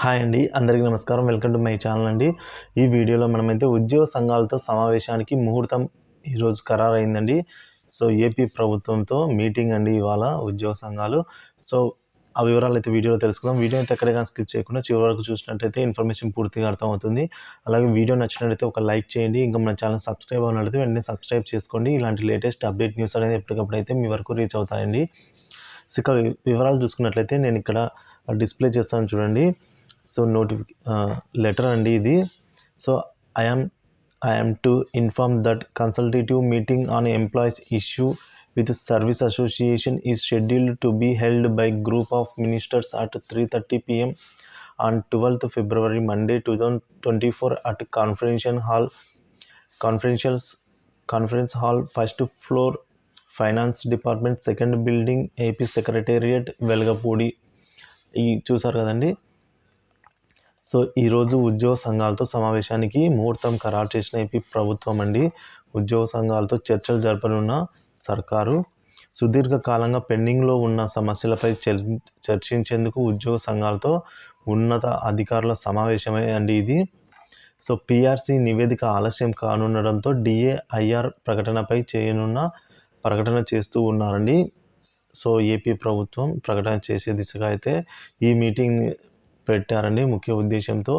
Hi అండి, అందరికీ నమస్కారం. వెల్కమ్ టు మై ఛానల్ అండి. ఈ వీడియోలో మనమైతే ఉద్యోగ సంఘాలతో సమావేశానికి ముహూర్తం ఈరోజు ఖరారైందండి. సో ఏపీ ప్రభుత్వంతో మీటింగ్ అండి ఇవాళ ఉద్యోగ సంఘాలు. సో ఆ వివరాలు అయితే వీడియోలో తెలుసుకుందాం. వీడియో అయితే ఎక్కడికైనా స్కిప్ చేయకుండా చివరి వరకు చూసినట్టయితే ఇన్ఫర్మేషన్ పూర్తిగా అర్థమవుతుంది. అలాగే వీడియో నచ్చినట్లయితే ఒక లైక్ చేయండి. ఇంకా మన ఛానల్ సబ్స్క్రైబ్ అవ్వనట్లయితే వెంటనే సబ్స్క్రైబ్ చేసుకోండి. ఇలాంటి లేటెస్ట్ అప్డేట్ న్యూస్ అనేది ఎప్పటికప్పుడు అయితే మీ వరకు రీచ్ అవుతాయండి. సో ఇక వివరాలు చూసుకున్నట్లయితే నేను ఇక్కడ డిస్ప్లే చేస్తాను చూడండి. సో లెటర్ అండి ఇది. So I am to inform that consultative meeting on employees issue with service association is scheduled to be held by group of ministers at 3:30 p.m. on 12th February Monday 2024 at conference hall first floor finance department second building AP secretariat Velagapudi. ఈ చూసారు కదండి. So ఈరోజు ఉద్యోగ సంఘాలతో సమావేశానికి ముహూర్తం ఖరారు చేసిన ఏపీ ప్రభుత్వం అండి. ఉద్యోగ సంఘాలతో చర్చలు జరపనున్న సర్కారు సుదీర్ఘకాలంగా పెండింగ్లో ఉన్న సమస్యలపై చర్చించేందుకు ఉద్యోగ సంఘాలతో ఉన్నత అధికారుల సమావేశమే అండి ఇది. సో పిఆర్సీ నివేదిక ఆలస్యం కానుండడంతో డిఏఐఆర్ ప్రకటనపై ప్రకటన చేస్తూ ఉన్నారండి. సో ఏపీ ప్రభుత్వం ప్రకటన చేసే దిశగా అయితే ఈ మీటింగ్ పెట్టారండి ముఖ్య ఉద్దేశంతో.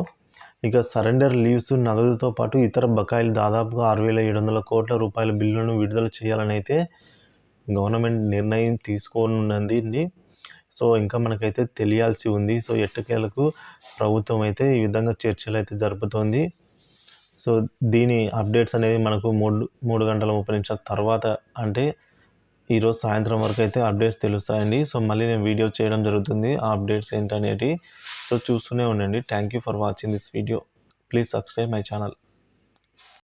ఇక సరెండర్ లీవ్స్ నగదుతో పాటు ఇతర బకాయిలు దాదాపుగా 6,700 కోట్ల రూపాయల బిల్లులను విడుదల చేయాలని అయితే గవర్నమెంట్ నిర్ణయం తీసుకోనున్నది. సో ఇంకా మనకైతే తెలియాల్సి ఉంది. సో ఎట్టకేలకు ప్రభుత్వం అయితే ఈ విధంగా చర్చలు అయితే జరుపుతోంది. సో దీని అప్డేట్స్ అనేవి మనకు 3 గంటల 30 నిమిషాల తర్వాత అంటే ఈరోజు సాయంత్రం వరకు అయితే అప్డేట్స్ తెలుస్తాయండి. సో మళ్ళీ నేను వీడియో చేయడం జరుగుతుంది ఆ అప్డేట్స్ ఏంటనేది. సో చూస్తూనే ఉండండి. Thank you for watching this video. Please subscribe my channel.